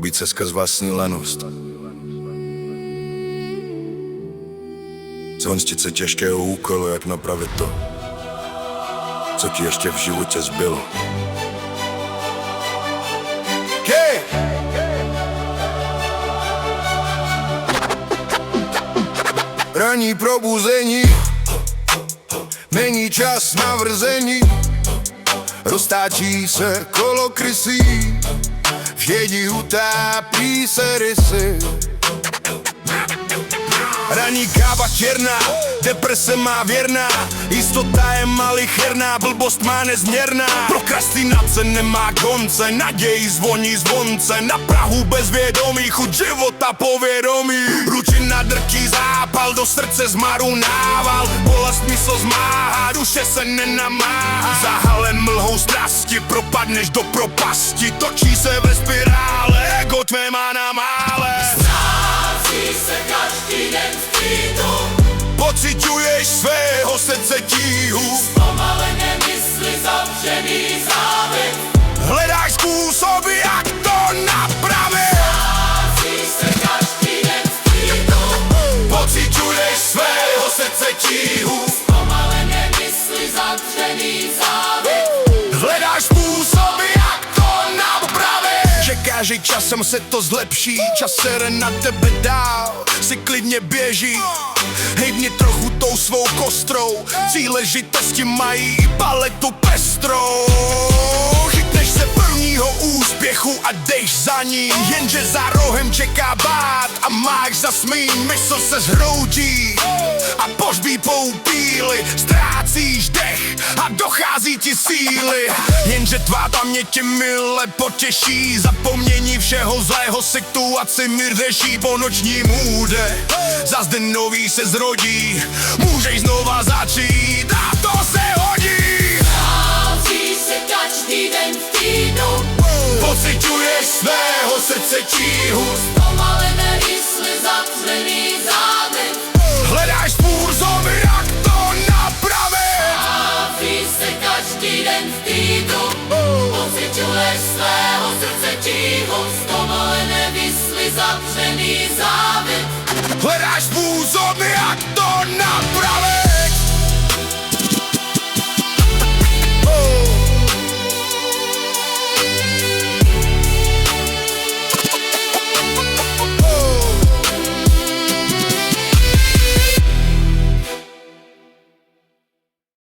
probít se skrz vlastní lenost. Zhostit se těžkého úkolu, jak napravit to, co ti ještě v životě zbylo. Hej! Ranní probuzení, není čas na vrzení, roztáčí se kolo krysí, v jedi utápí se rysy. Ranní káva černá, deprese má věrná, jistota je malicherná, blbost má nezměrná. Prokrastinace nemá konce, naději zvoní zvonce, na prahu bezvědomí, chuť života povědomí. Ručina drtí zápal, do srdce zmaru nával, bolest mysl zmáhá, duše se nenamáhá. Zahalen mlhou strasti, propadneš do propasti, točí se ve spirále, ego tvé má na mále. Ztrácí se každý den v klidu, Pociťuješ svého srdce tíhu, zpomalené mysli, zavřený závěr. hledáš způsoby, jak to napravit. Ztrácí se každý den v klidu, Pociťuješ svého srdce tíhu, zpomalené mysli, zavřený závěr. hledáš způsoby, jak to napravit. Čekáš, že časem se to zlepší, čas sere na tebe dál, si klidně běží. Hejbni trochu tou svou kostrou, příležitosti mají i paletu pestrou. Chytneš se prvního úspěchu a jdeš za ní, jenže za rohem čeká bát a máš zasmí, mysl se zhroutí a pohřbí pou píly, ztrácíš dech a dochází ti síly. Jenže tvá paměť tě mile potěší, zapomnění všeho zlého situaci mi řeší. Po noční můde zas den nový se zrodí, můžeš znova začít a to se hodí. Ztrácí se každý den v týdnu, Pociťuješ svého srdce tíhu, zpomalené mysli, zavřený závěr. hledáš způsoby, jak to napravit. Ztrácí se každý den v týdnu, pociťuješ svého srdce tíhu, zpomalené mysli, zavřený závěr.